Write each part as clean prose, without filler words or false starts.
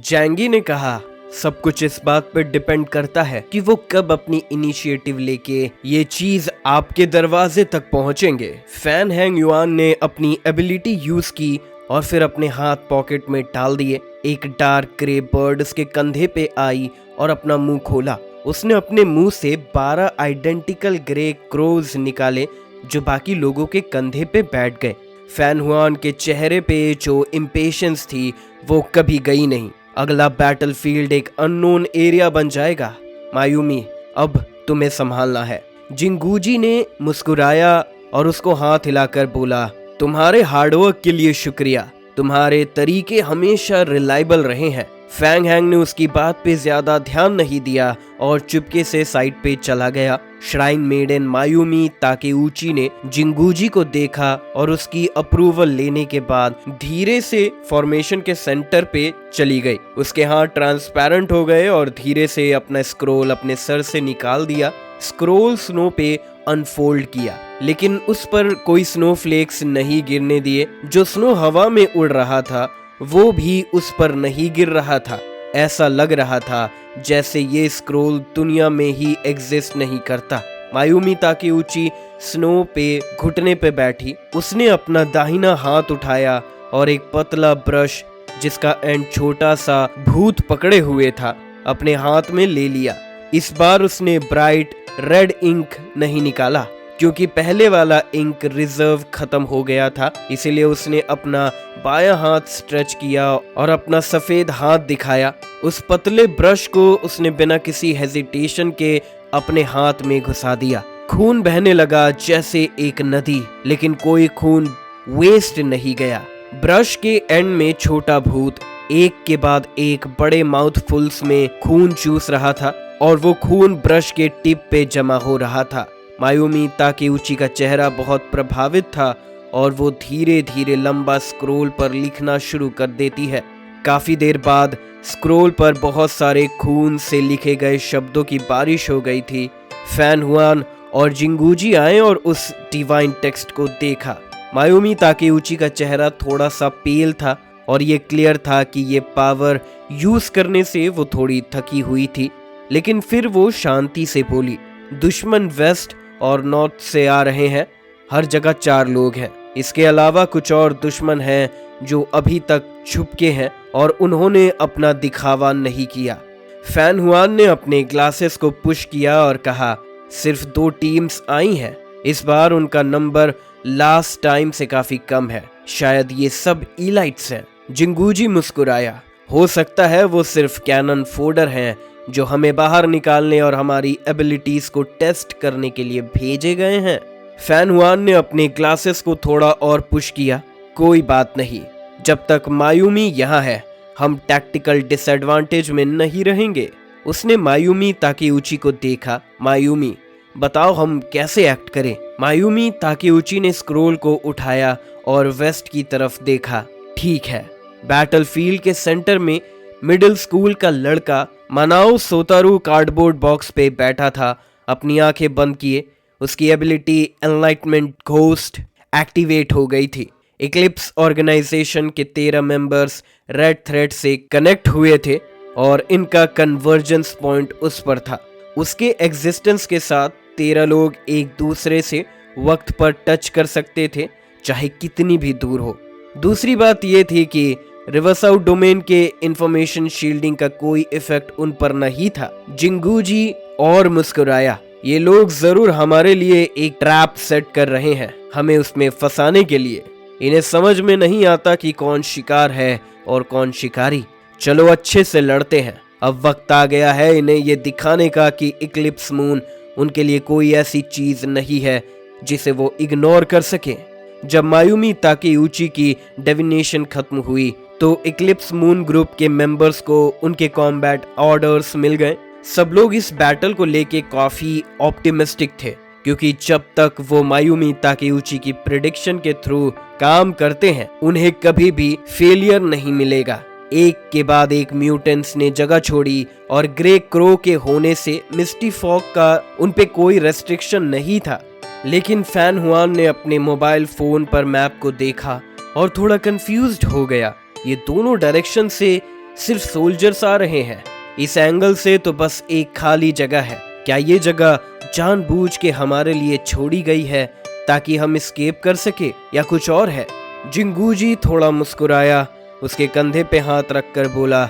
जैंगी ने कहा, सब कुछ इस बात पर डिपेंड करता है कि वो कब अपनी इनिशिएटिव लेके ये चीज आपके दरवाजे तक पहुंचेंगे। फैन हैंग युआन ने अपनी एबिलिटी यूज की और फिर अपने हाथ पॉकेट में डाल दिए। एक डार्क ग्रे बर्ड उसके कंधे पे आई और अपना मुंह खोला। उसने अपने मुंह से 12 आइडेंटिकल ग्रे क्रोज निकाले जो बाकी लोगों के कंधे पे बैठ गए। फैन हुआन के चेहरे पे जो इम्पेशंस थी वो कभी गई नहीं। अगला बैटलफील्ड एक अननोन एरिया बन जाएगा। मायूमी, अब तुम्हें संभालना है। जिंगूजी ने मुस्कुराया और उसको हाथ हिलाकर बोला, तुम्हारे हार्डवर्क के लिए शुक्रिया। तुम्हारे तरीके हमेशा रिलायबल रहे हैं। फैंग हैंग ने उसकी बात पे ज्यादा ध्यान नहीं दिया और चुपके से साइड पे चला गया। श्राइन मेडन मायूमी ताकेउची ने जिंगूजी को देखा और उसकी अप्रूवल लेने के बाद धीरे से फॉर्मेशन के सेंटर पे चली गई। उसके हाथ ट्रांसपेरेंट हो गए और धीरे से अपना स्क्रोल अपने सर से निकाल दिया। स्क्रोल स्नो पे अनफोल्ड किया, लेकिन उस पर कोई स्नोफ्लेक्स नहीं गिरने दिए। जो स्नो हवा में उड़ रहा था वो भी उस पर नहीं गिर रहा था। ऐसा लग रहा था जैसे ये स्क्रोल दुनिया में ही एग्जिस्ट नहीं करता। मायूमी ताकेउची स्नो पे घुटने पे बैठी। उसने अपना दाहिना हाथ उठाया और एक पतला ब्रश जिसका एंड छोटा सा भूत पकड़े हुए था अपने हाथ में ले लिया। इस बार उसने ब्राइट रेड इंक नहीं निकाला क्योंकि पहले वाला इंक रिजर्व खत्म हो गया था। इसीलिए उसने अपना बायां हाथ स्ट्रेच किया और अपना सफेद हाथ दिखाया। उस पतले ब्रश को उसने बिना किसी हेजिटेशन के अपने हाथ में घुसा दिया। खून बहने लगा जैसे एक नदी, लेकिन कोई खून वेस्ट नहीं गया। ब्रश के एंड में छोटा भूत एक के बाद एक बड़े माउथफुल्स में खून चूस रहा था और वो खून ब्रश के टिप पे जमा हो रहा था। मायूमी ताकेउची का चेहरा बहुत प्रभावित था और वो धीरे धीरे लंबा स्क्रोल पर लिखना शुरू कर देती है। काफी देर बाद स्क्रोल पर बहुत सारे खून से लिखे गए शब्दों की बारिश हो गई थी। फैन हुआन और जिंगूजी आए और उस डिवाइन टेक्स्ट को देखा। मायूमी ताकेउची का चेहरा थोड़ा सा पेल था और ये क्लियर था कि ये पावर यूज करने से वो थोड़ी थकी हुई थी, लेकिन फिर वो शांति से बोली, दुश्मन वेस्ट और नॉर्थ से आ रहे हैं। हर जगह 4 लोग हैं। इसके अलावा कुछ और दुश्मन हैं जो अभी तक छुपके हैं और उन्होंने अपना दिखावा नहीं किया। फैन हुआन ने अपने ग्लासेस को पुश किया और कहा, सिर्फ 2 टीम्स आई हैं। इस बार उनका नंबर लास्ट टाइम से काफी कम है। शायद ये सब इलाइट्स हैं। जिंगूजी मुस्कुराया, हो सकता है वो सिर्फ कैनन फोडर हैं जो हमें बाहर निकालने और हमारी एबिलिटीज को टेस्ट करने के लिए भेजे गए हैं। फैन हुआन ने अपने ग्लासेस को थोड़ा और पुश किया, कोई बात नहीं, जब तक मायूमी यहाँ है हम टैक्टिकल डिसएडवांटेज में नहीं रहेंगे। उसने मायूमी ताकेउची को देखा। मायूमी, बताओ हम कैसे एक्ट करें। मायूमी ताकेउची ने स्क्रोल को उठाया और वेस्ट की तरफ देखा। ठीक है। बैटलफील्ड के सेंटर में मिडिल स्कूल का लड़का मनाओ सोतारू कार्डबोर्ड बॉक्स पे बैठा था, अपनी आंखें बंद किए। उसकी एबिलिटी एनलाइटमेंट घोस्ट एक्टिवेट हो गई थी। इक्लिप्स ऑर्गेनाइजेशन के 13 मेंबर्स रेड थ्रेड से कनेक्ट हुए थे और इनका कन्वर्जेंस पॉइंट उस पर था। उसके एग्जिस्टेंस के साथ 13 लोग एक दूसरे से वक्त पर टच कर सकते थे, चाहे कितनी भी दूर हो। दूसरी बात यह थी कि रिवर्स आउट डोमेन के इंफॉर्मेशन शील्डिंग का कोई इफेक्ट उन पर नहीं था। जिंगूजी और मुस्कुराया, ये लोग जरूर हमारे लिए एक ट्रैप सेट कर रहे हैं, हमें उसमें फंसाने के लिए। इन्हें समझ में नहीं आता कि कौन शिकार है और कौन शिकारी। चलो अच्छे से लड़ते हैं। अब वक्त आ गया है इन्हें ये दिखाने का कि इक्लिप्स मून उनके लिए कोई ऐसी चीज नहीं है जिसे वो इग्नोर कर सके। जब मायूमी ताकेउची की डिविनेशन खत्म हुई तो इक्लिप्स मून ग्रुप के मेंबर्स को उनके कॉम्बैट ऑर्डर्स मिल गए। सब लोग इस बैटल को लेके काफी ऑप्टिमिस्टिक थे क्योंकि जब तक वो मायूमी ताकेउची की प्रेडिक्शन के थ्रू काम करते हैं उन्हें कभी भी फेलियर नहीं मिलेगा। एक के बाद एक म्यूटेंट्स ने जगह छोड़ी और ग्रे क्रो के होने से मिस्टी फॉग का उनपे कोई रेस्ट्रिक्शन नहीं था। लेकिन फैन हुआन ने अपने मोबाइल फोन पर मैप को देखा और थोड़ा कंफ्यूज्ड हो गया। ये दोनों डायरेक्शन से सिर्फ सोल्जर्स आ रहे हैं। इस एंगल से तो बस एक खाली जगह है। क्या ये जगह जानबूझ के हमारे लिए छोड़ी गई है ताकि हम एस्केप कर सके, या कुछ और है? जिंगूजी थोड़ा मुस्कुराया, उसके कंधे पे हाथ रखकर बोला,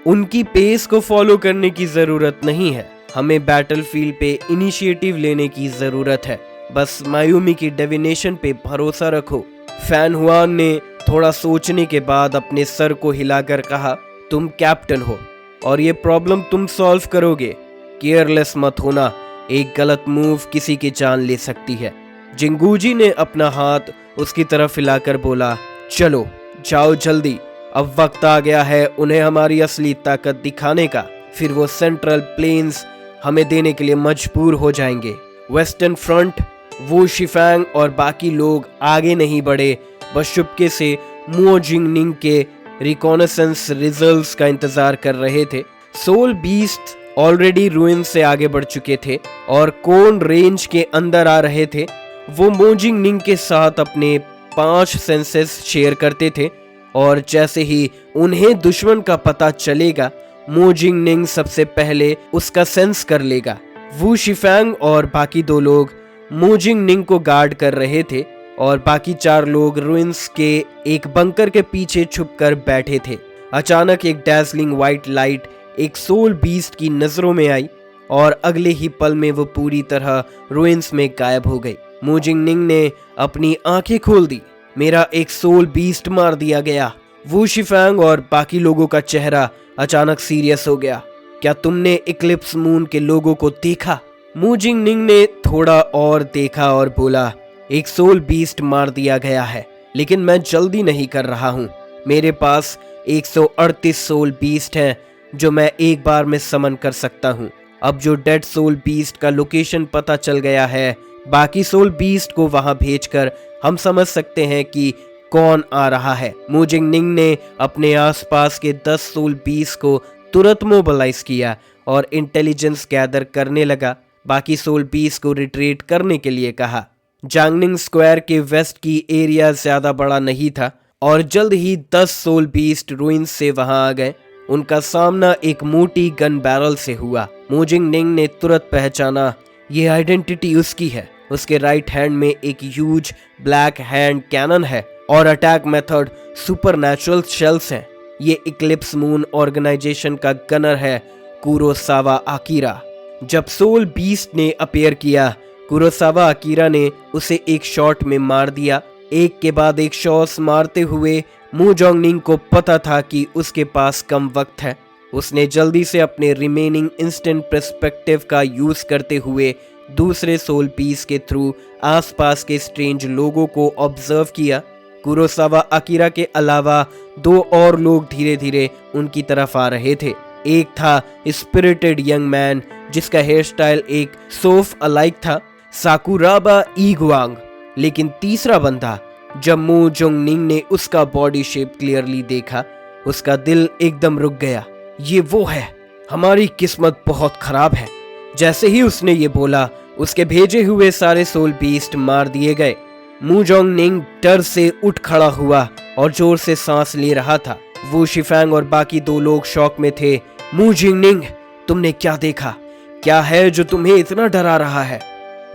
उनकी पेस को फॉलो करने की जरूरत नहीं है। हमें बैटलफील्ड पे इनिशिएटिव लेने की जरूरत है। बस मायूमी की डिविनेशन पे भरोसा रखो। फैन हुआन ने थोड़ा सोचने के बाद अपने सर को हिलाकर कहा, तुम कैप्टन हो और ये प्रॉब्लम तुम सॉल्व करोगे। केयरलेस मत होना, एक गलत मूव किसी की जान ले सकती है। जिंगूजी ने अपना हाथ उसकी तरफ हिलाकर बोला, चलो जाओ जल्दी, अब वक्त आ गया है उन्हें हमारी असली ताकत दिखाने का। फिर वो सेंट्रल प्लेन्स हमें देने के लिए मजबूर हो जाएंगे। वेस्टर्न फ्रंट, वो शिफैंग और बाकी लोग आगे नहीं बढ़े, बस चुपके से मुओ जिंगनिंग के रिकॉनेसेंस रिजल्ट्स का इंतजार कर रहे थे। सोल बीस्ट ऑलरेडी रूइन से आगे बढ़ चुके थे और कोन रेंज के अंदर आ रहे थे। वो मो जिंगनिंग के साथ अपने 5 सेंसेस शेयर करते थे और जैसे ही उन्हें दुश्मन का पता चलेगा, मो जिंगनिंग सबसे पहले उसका सेंस कर लेगा। वू शिफैंग और बाकी 2 लोग मो जिंगनिंग को गार्ड कर रहे थे और बाकी 4 लोग रुइंस के एक बंकर के पीछे छुपकर बैठे थे। अचानक एक डैज़लिंग व्हाइट लाइट एक सोल बीस्ट की नजरों में आई और अगले ही पल में वो पूरी तरह रुइंस में गायब हो गई। मो जिंगनिंग ने अपनी आंखें खोल दी। मेरा एक सोल बीस्ट मार दिया गया। वू शिफैंग और बाकी लोगों का चेहरा अचानक सीरियस हो गया। क्या तुमने इक्लिप्स मून के लोगों को देखा? मो जिंगनिंग ने थोड़ा और देखा और बोला, एक सोल बीस्ट मार दिया गया है, लेकिन मैं जल्दी नहीं कर रहा हूँ। मेरे पास 138 सोल बीस्ट हैं जो मैं एक बार में समन कर सकता हूँ। अब जो डेड सोल बीस्ट का लोकेशन पता चल गया है, बाकी सोल बीस्ट को वहां भेजकर हम समझ सकते हैं कि कौन आ रहा है। मो जिंगनिंग ने अपने आसपास के 10 सोल बीस्ट को तुरंत मोबिलाइज किया और इंटेलिजेंस गैदर करने लगा। बाकी सोल बीस्ट को रिट्रीट करने के लिए कहा। जांगनिंग स्क्वायर के वेस्ट की एरिया ज्यादा बड़ा नहीं था और जल्द ही 10 सोल बीस्ट रूइंस से वहां आ गए। उनका सामना एक मोटी गन बैरल से हुआ। मो जिंगनिंग ने तुरंत पहचाना, ये आइडेंटिटी उसकी है। उसके राइट हैंड में एक ह्यूज ब्लैक हैंड कैनन है और अटैक मेथड सुपरनैचुरल शेल्स हैं। ये इक्लिप्स मून ऑर्गेनाइजेशन का गनर है, कुरोसावा आकिरा। जब सोल बीस्ट ने अपीयर किया, कुरोसावा आकिरा ने उसे एक शॉट में मार दिया। एक के बाद एक शॉट्स मारते हुए मो जिंगनिंग को पता था कि उसके पास कम वक्त है। उसने जल्दी से अपने रिमेनिंग इंस्टेंट पर्सपेक्टिव का यूज करते हुए दूसरे सोल पीस के थ्रू आसपास के स्ट्रेंज लोगों को ऑब्जर्व किया। कुरोसावा आकिरा के अलावा 2 और लोग धीरे धीरे उनकी तरफ आ रहे थे। एक था स्पिरिटेड यंग मैन जिसका हेयर स्टाइल एक सोफ अलाइक था, साकुराबा ईगुआंग। लेकिन तीसरा बंदा, जब मो जिंगनिंग ने उसका बॉडी शेप क्लियरली देखा, उसका दिल एकदम रुक गया। ये वो है, हमारी किस्मत बहुत खराब है। जैसे ही उसने ये बोला, उसके भेजे हुए सारे सोल बीस्ट मार दिए गए। मो जिंगनिंग डर से उठ खड़ा हुआ और जोर से सांस ले रहा था। वो शिफैंग और बाकी 2 लोग शॉक में थे। मो जिंगनिंग, तुमने क्या देखा? क्या है जो तुम्हें इतना डरा रहा है?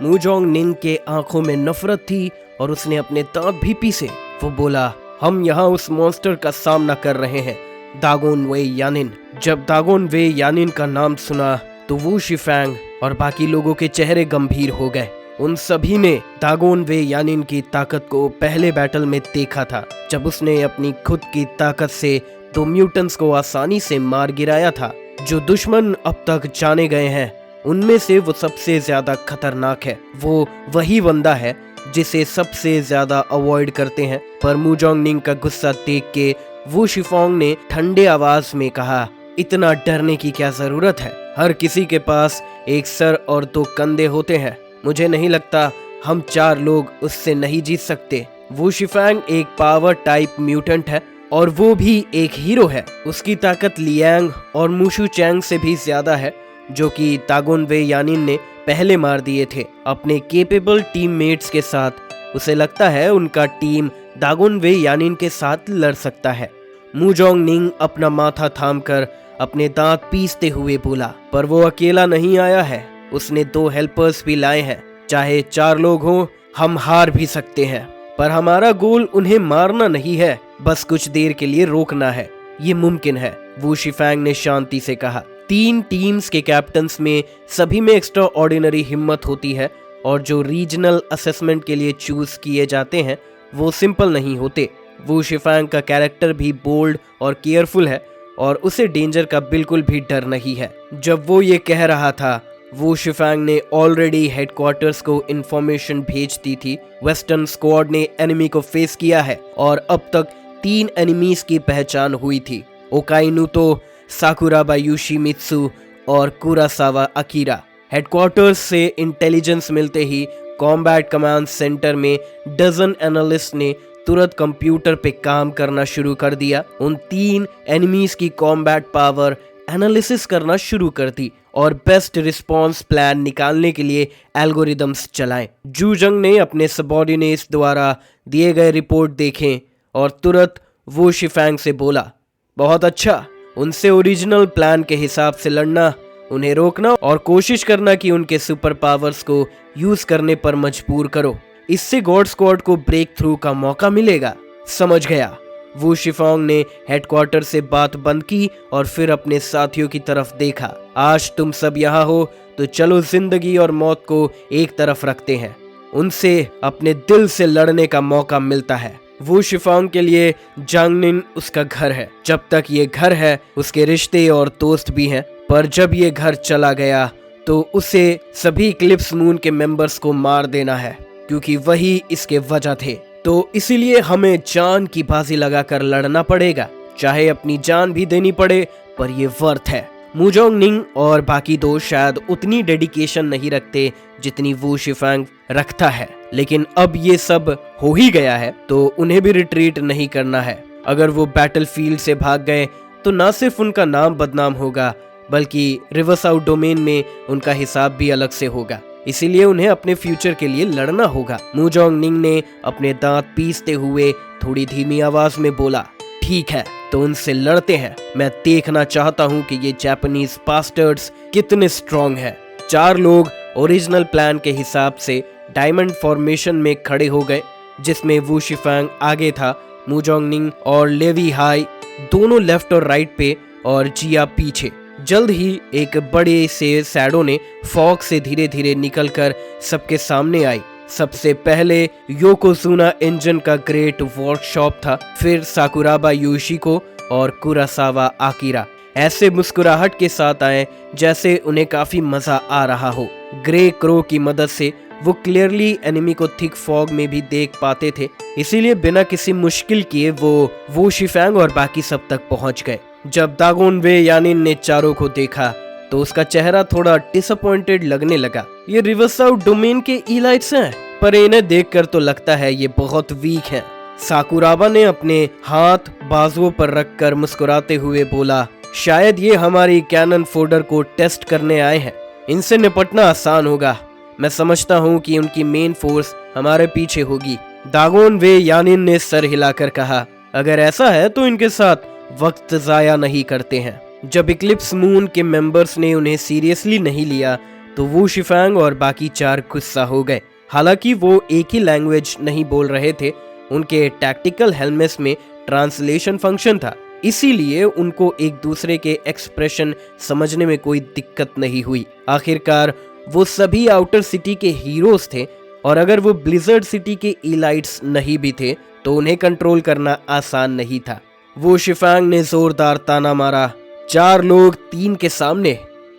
मो जिंगनिंग के आंखों में नफरत थी और उसने अपने दांत भी पीसे। वो बोला, हम यहाँ उस मॉन्स्टर का सामना कर रहे हैं, दागोन वे यानिन। जब दागोन वे यानिन का नाम सुना तो वू शिफैंग और बाकी लोगों के चेहरे गंभीर हो गए। उन सभी ने दागोन वे यानिन की ताकत को पहले बैटल में देखा था, जब उसने अपनी खुद की ताकत से 2 म्यूटेंट्स को आसानी से मार गिराया था। जो दुश्मन अब तक जाने गए हैं, उनमें से वो सबसे ज्यादा खतरनाक है। वो वही बंदा है जिसे सबसे ज्यादा अवॉइड करते हैं। पर मो जिंगनिंग का गुस्सा देख के वू शिफोंग ने ठंडे आवाज में कहा, इतना डरने की क्या जरूरत है? हर किसी के पास एक सर और 2 कंधे होते हैं। मुझे नहीं लगता हम 4 लोग उससे नहीं जीत सकते। वू शिफैंग एक पावर टाइप म्यूटेंट है और वो भी एक हीरो है। उसकी ताकत लियांग और मुशु चैंग से भी ज्यादा है, जो कि दागोन वे यानिन ने पहले मार दिए थे अपने केपेबल टीममेट्स के साथ। उसे लगता है उनका टीम दागोन वे यानिन के साथ लड़ सकता है। मूजोंग निंग अपना माथा थामकर अपने दांत पीसते हुए बोला, पर वो अकेला नहीं आया है, उसने 2 हेल्पर्स भी लाए हैं। चाहे 4 लोग हों, हम हार भी सकते हैं, पर हमारा गोल उन्हें मारना नहीं है, बस कुछ देर के लिए रोकना है। ये मुमकिन है, वू शिफैंग ने शांति से कहा। 3 टीम्स के कैप्टन्स में सभी में एक्स्ट्रा ऑर्डिनरी हिम्मत होती है, और जो रीजनल असेसमेंट के लिए चूज किए जाते हैं वो सिंपल नहीं होते। वू शिफैंग का कैरेक्टर भी बोल्ड और केयरफुल है, और उसे डेंजर का बिल्कुल भी डर नहीं है। जब वो ये कह रहा था, वू शिफैंग ने ऑलरेडी हेडक्वार्टर्स को इंफॉर्मेशन भेज दी थी। वेस्टर्न स्क्वाड ने एनिमी को फेस किया है, और अब तक 3 एनिमीज की पहचान हुई थी, ओकाइनुतो, साकुराबा योशिमित्सु और कुरासावा अकीरा। हेडक्वार्टर्स से इंटेलिजेंस मिलते ही कॉम्बैट कमांड सेंटर में डजन एनालिस्ट ने तुरंत कंप्यूटर पे काम करना शुरू कर दिया। उन 3 एनिमीज की कॉम्बैट पावर एनालिसिस करना शुरू कर दी और बेस्ट रिस्पॉन्स प्लान निकालने के लिए एल्गोरिदम्स चलाएं। जूजंग ने अपने सबऑर्डिनेट्स द्वारा दिए गए रिपोर्ट देखें और तुरंत वो शिफैंग से बोला, बहुत अच्छा, उनसे ओरिजिनल प्लान के हिसाब से लड़ना, उन्हें रोकना और कोशिश करना कि उनके सुपर पावर्स को यूज करने पर मजबूर करो। इससे गॉड स्क्वाड को ब्रेक थ्रू का मौका मिलेगा। समझ गया। वू शिफोंग ने हेडक्वार्टर से बात बंद की और फिर अपने साथियों की तरफ देखा। आज तुम सब यहाँ हो तो चलो जिंदगी और मौत को एक तरफ रखते हैं। उनसे अपने दिल से लड़ने का मौका मिलता है। वू शिफोंग के लिए जांगनिन उसका घर है। जब तक ये घर है उसके रिश्ते और दोस्त भी हैं, पर जब ये घर चला गया तो उसे सभी इक्लिप्स मून के मेंबर्स को मार देना है, क्योंकि वही इसके वजह थे। तो इसीलिए हमें जान की बाजी लगाकर लड़ना पड़ेगा, चाहे अपनी जान भी देनी पड़े, पर ये वर्थ है। मूजोंग निंग और बाकी 2 शायद उतनी डेडिकेशन नहीं रखते जितनी वू शिफैंग रखता है, लेकिन अब ये सब हो ही गया है तो उन्हें भी रिट्रीट नहीं करना है। अगर वो बैटलफील्ड से भाग गए तो ना सिर्फ उनका नाम बदनाम होगा, बल्कि रिवर्स आउट डोमेन में उनका हिसाब भी अलग से होगा। इसीलिए उन्हें अपने फ्यूचर के लिए लड़ना होगा। मूजोंग निंग ने अपने दांत पीसते हुए थोड़ी धीमी आवाज में बोला, ठीक है, तो उनसे लड़ते हैं। मैं देखना चाहता हूँ कि ये जापानीज बास्टर्ड्स कितने स्ट्रॉन्ग हैं। 4 लोग ओरिजिनल प्लान के हिसाब से डायमंड फॉर्मेशन में खड़े हो गए, जिसमें वू शिफैंग आगे था, मूजोंग निंग और लेवी हाई दोनों लेफ्ट और राइट पे और जिया पीछे। जल्द ही एक बड़े से शैडो ने फॉग से धीरे धीरे निकलकर सबके सामने आई। सबसे पहले योकोजुना इंजन का ग्रेट वर्कशॉप था, फिर साकुराबा योशिको और कुरासावा आकिरा ऐसे मुस्कुराहट के साथ आए जैसे उन्हें काफी मजा आ रहा हो। ग्रे क्रो की मदद से वो क्लियरली एनिमी को थिक फॉग में भी देख पाते थे, इसीलिए बिना किसी मुश्किल किए वो शिफैंग और बाकी सब तक पहुंच गए। जब दागोन वे यानिन ने चारों को देखा तो उसका चेहरा थोड़ा डिसअपॉइंटेड लगने लगा। ये रिवर्स आउट डोमेन के इलाइट्स हैं, पर इन्हें देखकर तो लगता है ये बहुत वीक हैं। साकुराबा ने अपने हाथ बाजुओं पर रखकर मुस्कुराते हुए बोला, शायद ये हमारी कैनन फोल्डर को टेस्ट करने आए हैं। इनसे निपटना आसान होगा। मैं समझता हूँ कि उनकी मेन फोर्स हमारे पीछे होगी। दागोन वे यानिन ने सर हिलाकर कहा, अगर ऐसा है तो इनके साथ वक्त जाया नहीं करते हैं। जब इक्लिप्स मून के मेंबर्स ने उन्हें सीरियसली नहीं लिया तो वू शिफैंग और बाकी 4 गुस्सा हो गए। हालांकि वो एक ही लैंग्वेज नहीं बोल रहे थे, उनके टैक्टिकल हेलमेट्स में ट्रांसलेशन फंक्शन था, इसीलिए उनको एक दूसरे के एक्सप्रेशन समझने में कोई दिक्कत नहीं हुई। आखिरकार वो सभी आउटर सिटी के हीरोज थे, और अगर वो ब्लिजर्ड सिटी के इलाइट्स नहीं भी थे तो उन्हें कंट्रोल करना आसान नहीं था। वो शिफैंग ने जोरदार ताना मारा, 4 लोग 3 के सामने,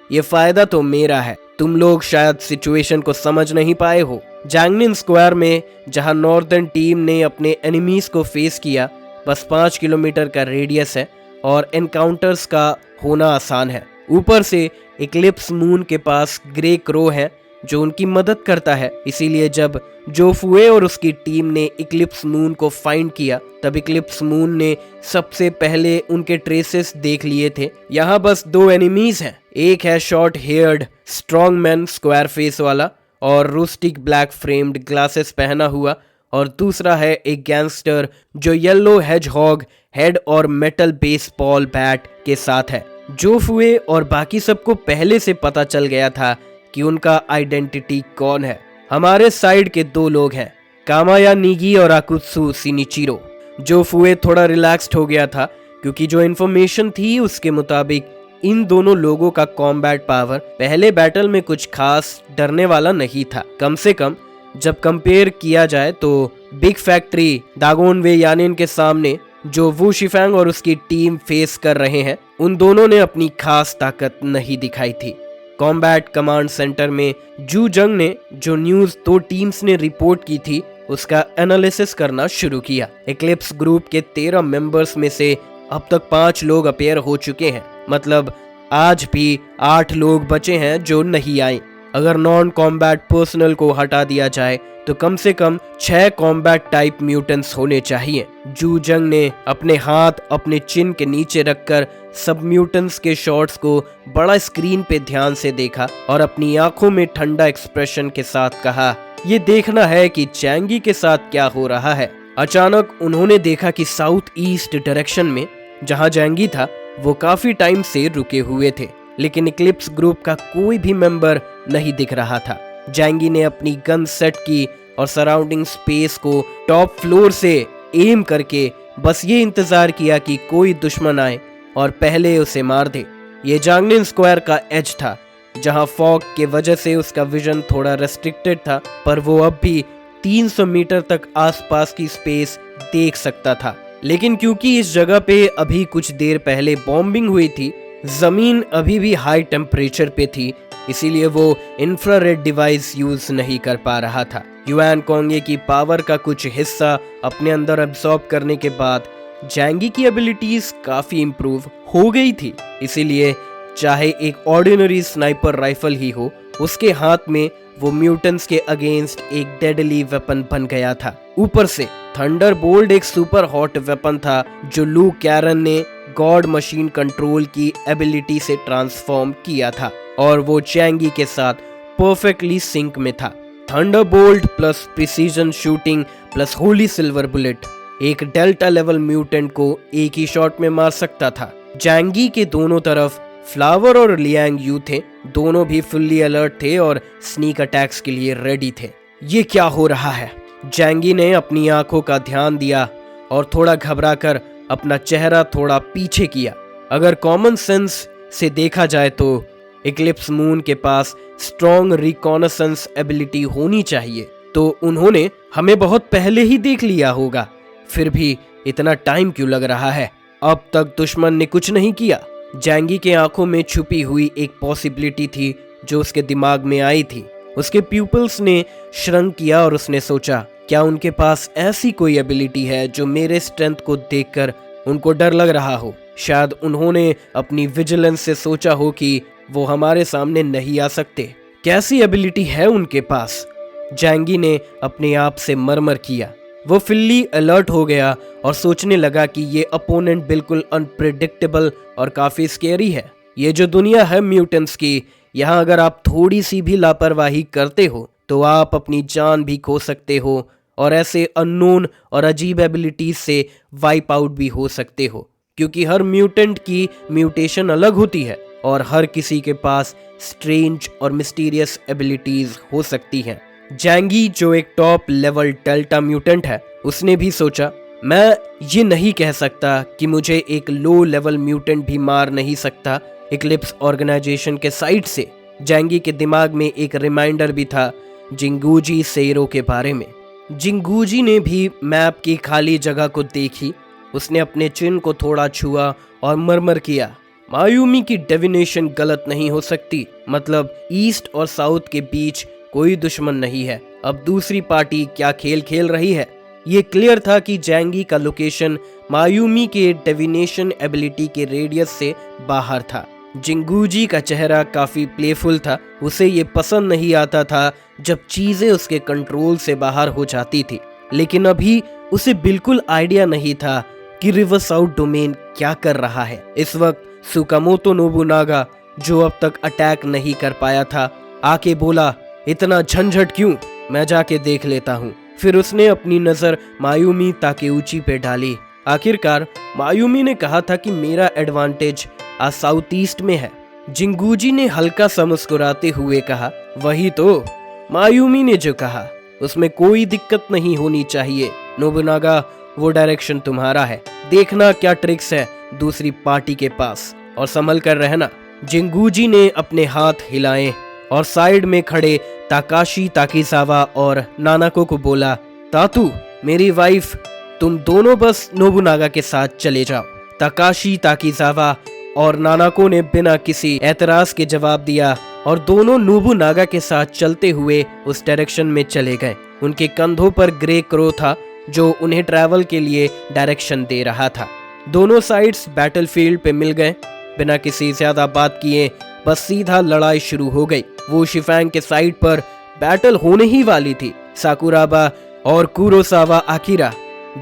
ये फायदा तो मेरा है। तुम लोग शायद सिचुएशन को समझ नहीं पाए हो। जांगनिन स्क्वायर में जहां नॉर्दर्न टीम ने अपने एनिमीज को फेस किया, बस 5 किलोमीटर का रेडियस है और एनकाउंटर्स का होना आसान है। ऊपर से इक्लिप्स मून के पास ग्रे क्रो है जो उनकी मदद करता है, इसीलिए जब जोफुए और उसकी टीम ने इक्लिप्स मून को फाइंड किया तब इक्लिप्स मून ने सबसे पहले उनके ट्रेसेस देख लिए थे। यहाँ बस 2 एनिमीज हैं, एक है short heard strong man square face वाला और रूस्टिक ब्लैक फ्रेम्ड ग्लासेस पहना हुआ, और दूसरा है एक गैंगस्टर जो येलो हेजहॉग हेड और मेटल बेसबॉल बैट के साथ है। जो फुए और बाकी सबको पहले से पता चल गया था कि उनका आइडेंटिटी कौन है। हमारे साइड के दो लोग हैं, कामाया निगी और आकुत्सु शिनिचिरो। जो फुए थोड़ा रिलैक्स्ड हो गया था क्योंकि जो इन्फॉर्मेशन थी उसके मुताबिक इन दोनों लोगों का कॉम्बैट पावर पहले बैटल में कुछ खास डरने वाला नहीं था। कम से कम जब कंपेयर किया जाए तो बिग फैक्ट्री दागोन वे यानिन के सामने जो वू शिफैंग और उसकी टीम फेस कर रहे हैं, उन दोनों ने अपनी खास ताकत नहीं दिखाई थी। कॉम्बैट कमांड सेंटर में जू जंग ने जो न्यूज दो टीम्स ने रिपोर्ट की थी उसका एनालिसिस करना शुरू किया। एक्लिप्स ग्रुप के 13 मेंबर्स में से अब तक 5 लोग अपेयर हो चुके हैं, मतलब आज भी 8 लोग बचे हैं जो नहीं आए। अगर नॉन कॉम्बैट पर्सनल को हटा दिया जाए तो कम से कम 6 कॉम्बैट टाइप म्यूटेंट्स होने चाहिए। जू जंग ने अपने हाथ अपने चिन के नीचे रखकर सब म्यूटेंट्स के शॉट्स को बड़ा स्क्रीन पे ध्यान से देखा और अपनी आंखों में ठंडा एक्सप्रेशन के साथ कहा, ये देखना है कि चैंगी के साथ क्या हो रहा है। अचानक उन्होंने देखा कि साउथ ईस्ट डायरेक्शन में जहां जैंगी था वो काफी टाइम से रुके हुए थे, लेकिन इक्लिप्स ग्रुप का कोई भी मेंबर नहीं दिख रहा था। जैंगी ने अपनी गन सेट की और सराउंडिंग स्पेस को टॉप फ्लोर से एम करके बस ये इंतजार किया कि कोई दुश्मन आए और पहले उसे मार दे। ये जांगलिन स्क्वायर का एज था जहां फॉग के वजह से उसका विजन थोड़ा रेस्ट्रिक्टेड था, पर वो अब भी 300 मीटर तक आसपास की स्पेस देख सकता था। लेकिन क्योंकि इस जगह पे अभी कुछ देर पहले बॉम्बिंग हुई थी, जमीन अभी भी हाई टेम्परेचर पे थी, इसीलिए वो इंफ्रारेड डिवाइस यूज नहीं कर पा रहा था। युआन कोंगे की पावर का कुछ हिस्सा अपने अंदर एब्सॉर्ब करने के बाद जैंगी की एबिलिटीज काफी इंप्रूव हो गई थी, इसीलिए चाहे एक ऑर्डिनरी स्नाइपर राइफल ही हो, उसके हाथ में वो म्यूटेंट्स के अगेंस्ट एक डेडली वेपन बन गया था। ऊपर से थंडरबोल्ट एक सुपर हॉट वेपन था जो लू कैरन ने गॉड मशीन कंट्रोल की एबिलिटी से ट्रांसफॉर्म किया था और वो चैंगी के साथ परफेक्टली सिंक में था। Thunderbolt plus precision shooting plus Holi silver bullet एक डेल्टा लेवल म्यूटेंट को एक ही शॉट में मार सकता था। जैंगी के दोनों तरफ फ्लावर और लियांग यू थे, दोनों भी फुल्ली अलर्ट थे और स्नीक अटैक्स के लिए रेडी थे। ये क्या हो रहा है? जैंगी ने अपनी आंखों का ध्यान दिया और थोड़ा घबराकर अपना चेहरा थोड़ा पीछे किया। अगर कॉमन सेंस से देखा जाए तो इक्लिप्स मून के पास स्ट्रॉन्ग रिकॉनेसेंस एबिलिटी होनी चाहिए, तो उन्होंने हमें बहुत पहले ही देख लिया होगा। फिर भी इतना टाइम क्यों लग रहा है? अब तक दुश्मन ने कुछ नहीं किया। जैंगी के आंखों में छुपी हुई एक पॉसिबिलिटी थी जो उसके दिमाग में आई थी। उसके प्यूपल्स ने श्रंक किया और उसने सोचा, क्या उनके पास ऐसी कोई एबिलिटी है जो मेरे स्ट्रेंथ को देखकर उनको डर लग रहा हो? शायद उन्होंने अपनी विजिलेंस से सोचा हो कि वो हमारे सामने नहीं आ सकते। कैसी एबिलिटी है उनके पास? जैंगी ने अपने आप से मरमर किया। वो फुल्ली अलर्ट हो गया और सोचने लगा कि ये अपोनेंट बिल्कुल अनप्रेडिक्टेबल और काफी स्केरी है। ये जो दुनिया है म्यूटेंट्स की, यहाँ अगर आप थोड़ी सी भी लापरवाही करते हो तो आप अपनी जान भी खो सकते हो और ऐसे अननोन और अजीब एबिलिटीज से वाइप आउट भी हो सकते हो, क्योंकि हर म्यूटेंट की म्यूटेशन अलग होती है और हर किसी के पास स्ट्रेंज और मिस्टीरियस एबिलिटीज हो सकती हैं। जैंगी जो एक टॉप लेवल डेल्टा म्यूटेंट है, उसने भी सोचा, मैं ये नहीं कह सकता कि मुझे एक लो लेवल म्यूटेंट भी मार नहीं सकता इक्लिप्स ऑर्गेनाइजेशन के साइड से। जैंगी के दिमाग में एक रिमाइंडर भी था जिंगूजी सेरो के बारे में। जिंगूजी ने भी मैप की खाली जगह को देखी। उसने अपने चिन को थोड़ा छुआ और मरमर किया, मायूमी की डेविनेशन गलत नहीं हो सकती। मतलब ईस्ट और साउथ के बीच कोई दुश्मन नहीं है। अब दूसरी पार्टी क्या खेल खेल रही है? ये क्लियर था कि जैंगी का लोकेशन मायूमी के डेविनेशन एबिलिटी के रेडियस से बाहर था। जिंगूजी का चेहरा काफी प्लेफुल था। उसे ये पसंद नहीं आता था जब चीजें उसके कंट्रोल से बाहर हो जाती थी, लेकिन अभी उसे बिल्कुल आइडिया नहीं था कि रिवर्स आउट डोमेन क्या कर रहा है। इस वक्त सुकामोतो नोबुनागा, जो अब तक अटैक नहीं कर पाया था, आके बोला, इतना झंझट क्यों? मैं जाके देख लेता हूँ। फिर उसने अपनी नजर मायूमी ताकेउची पे डाली। आखिरकार मायूमी ने कहा था कि मेरा एडवांटेज साउथ ईस्ट में है। जिंगूजी ने हल्का सा मुस्कुराते हुए कहा, वही तो। मायूमी ने जो कहा उसमें कोई दिक्कत नहीं होनी चाहिए। नोबुनागा, वो डायरेक्शन तुम्हारा है, देखना क्या ट्रिक्स है दूसरी पार्टी के पास, और संभल कर रहना। जिंगूजी ने अपने हाथ हिलाए और साइड में खड़े ताकाशी ताकीसावा और नानाको को बोला, तातू, मेरी वाइफ, तुम दोनों बस नोबुनागा के साथ चले जाओ। ताकाशी ताकीसावा और नानाको ने बिना किसी एतराज के जवाब दिया और दोनों नोबुनागा के साथ चलते हुए उस डायरेक्शन में चले गए। उनके कंधों पर ग्रे क्रो था जो उन्हें ट्रैवल के लिए डायरेक्शन दे रहा था। दोनों साइड्स बैटलफील्ड पे मिल गए। बिना किसी ज्यादा बात किए बस सीधा लड़ाई शुरू हो गई। वो शिफैंग के साइड पर बैटल होने ही वाली थी। साकुराबा और कुरोसावा आकिरा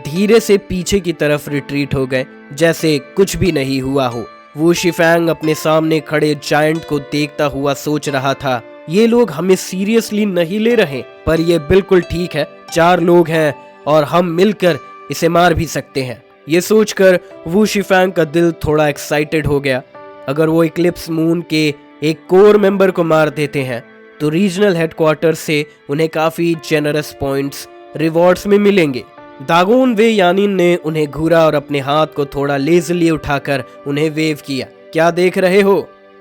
धीरे से पीछे की तरफ रिट्रीट हो गए, जैसे कुछ भी नहीं हुआ हो। वो शिफैंग अपने सामने खड़े जायंट को देखता हुआ सोच रहा था, ये लोग हमें सीरियसली नहीं ले रहे, पर ये बिल्कुल ठीक है, 4 लोग हैं और हम मिलकर इसे मार भी सकते हैं। ये सोचकर वू शिफैंग का दिल थोड़ा एक्साइटेड हो गया। अगर वो इक्लिप्स मून के एक कोर मेंबर को मार देते हैं तो रीजनल हेडक्वार्टर से उन्हें काफी जेनरस पॉइंट्स रिवॉर्ड्स में मिलेंगे। दागोन वे यानिन ने उन्हें घूरा और अपने हाथ को थोड़ा लेजली उठाकर उन्हें वेव किया। क्या देख रहे हो?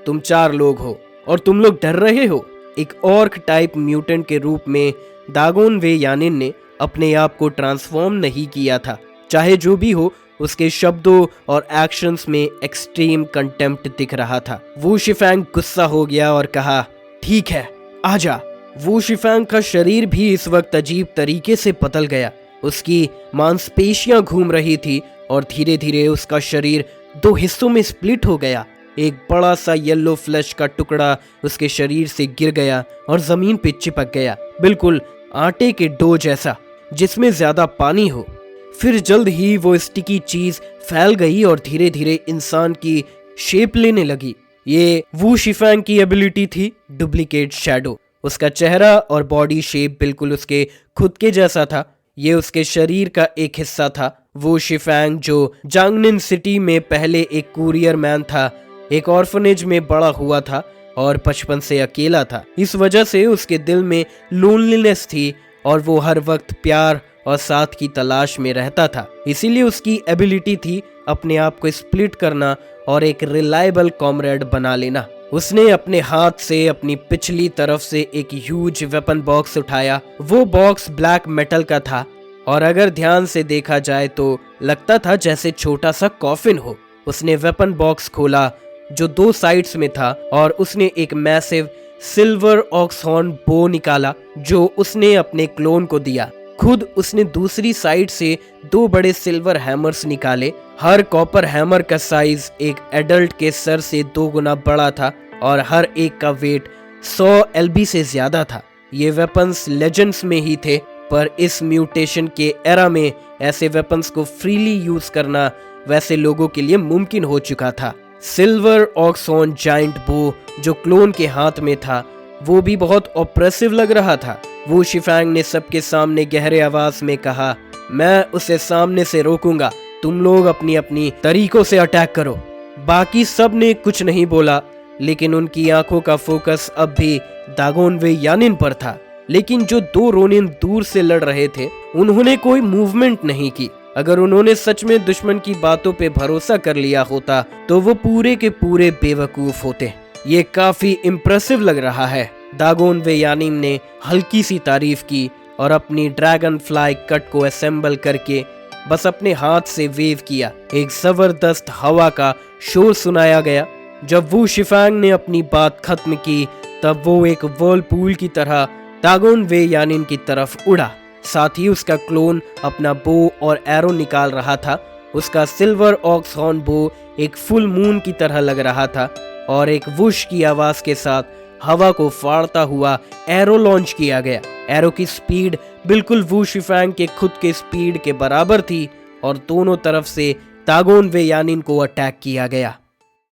तुम 4 लोग हो और तुम लोग डर रहे हो। एक ऑर्क टाइप म्यूटेंट के रूप में दागोन वे यानिन ने अपने आप को ट्रांसफॉर्म नहीं किया था। चाहे जो भी हो, उसके शब्दों और एक्शंस में एक्सट्रीम कंटेम्प्ट दिख रहा था। वू शिफैंग गुस्सा हो गया और कहा, ठीक है, आजा। वू शिफैंग का शरीर भी इस वक्त अजीब तरीके से बदल गया। उसकी मांसपेशियां घूम रही थी और धीरे धीरे उसका शरीर 2 हिस्सों में स्प्लिट हो गया। एक बड़ा सा येलो फ्लैश का टुकड़ा उसके शरीर से गिर गया और जमीन पे चिपक गया, बिल्कुल आटे के डो जैसा जिसमें ज्यादा पानी हो। फिर जल्द ही वो स्टिकी चीज फैल गई और धीरे धीरे इंसान की शेप लेने लगी। ये वू शिफैंग की एबिलिटी थी, डुप्लीकेट शैडो। उसका चेहरा और बॉडी शेप बिल्कुल उसके खुद के जैसा था। ये उसके शरीर का एक हिस्सा था। वो शिफैंग जो जांगनिन सिटी में पहले एक कुरियर मैन था, एक ऑर्फनेज में बड़ा हुआ था और बचपन से अकेला था। इस वजह से उसके दिल में लोनलीनेस थी और वो हर वक्त प्यार और साथ की तलाश में रहता था। इसीलिए उसकी एबिलिटी थी अपने आप को स्प्लिट करना और एक रिलायबल कॉमरेड बना लेना। उसने अपने हाथ से अपनी पिछली तरफ से एक ह्यूज वेपन बॉक्स उठाया। वो बॉक्स ब्लैक मेटल का था और अगर ध्यान से देखा जाए तो लगता था जैसे छोटा सा कॉफिन हो। उसने वेपन बॉक्स खोला जो 2 साइड्स में था और उसने एक मैसिव सिल्वर ऑक्सहॉर्न बो निकाला जो उसने अपने क्लोन को दिया। खुद उसने दूसरी साइड से 2 बड़े सिल्वर हैमर्स निकाले। हर कॉपर हैमर का साइज एक एडल्ट के सर से 2 गुना बड़ा था और हर एक का वेट 100 LB से ज्यादा था। ये वेपन्स लेजेंड्स में ही थे, पर इस म्यूटेशन के एरा में ऐसे वेपन्स को फ्रीली यूज करना वैसे लोगों के लिए मुमकिन हो चुका था। सिल्वर ऑक्सहॉर्न जायंट बो जो क्लोन के हाथ में था वो भी बहुत ऑप्रेसिव लग रहा था। वो शिफैंग ने सबके सामने गहरे आवाज में कहा, मैं उसे सामने से रोकूंगा, तुम लोग अपनी अपनी तरीकों से अटैक करो। बाकी सब ने कुछ नहीं बोला, लेकिन उनकी आंखों का फोकस अब भी दागोन वे यानिन पर था। लेकिन जो 2 रोनिन दूर से लड़ रहे थे उन्होंने कोई मूवमेंट नहीं की। अगर उन्होंने सच में दुश्मन की बातों पे भरोसा कर लिया होता तो वो पूरे के पूरे बेवकूफ होते। ये काफी इम्प्रेसिव लग रहा है। दागोन वे यानिन ने हल्की सी तारीफ की और अपनी ड्रैगन फ्लाई कट को असेंबल करके बस अपने हाथ से वेव किया। एक जबरदस्त हवा का शोर सुनाया गया। जब वो शिफैंग ने अपनी बात खत्म की तब वो एक वर्लपूल की तरह दागोन वे यानिन की तरफ उड़ा। साथ ही उसका क्लोन अपना बो और एरो निकाल रहा था। उसका सिल्वर ऑक्सहॉर्न बो एक फुल मून की तरह लग रहा था और एक वुश की आवाज के साथ हवा को फाड़ता हुआ एरो लॉन्च किया गया। एरो की स्पीड बिल्कुल वू शिफैंग के खुद के स्पीड के बराबर थी और दोनों तरफ से दागोन वे यानिन को अटैक किया गया।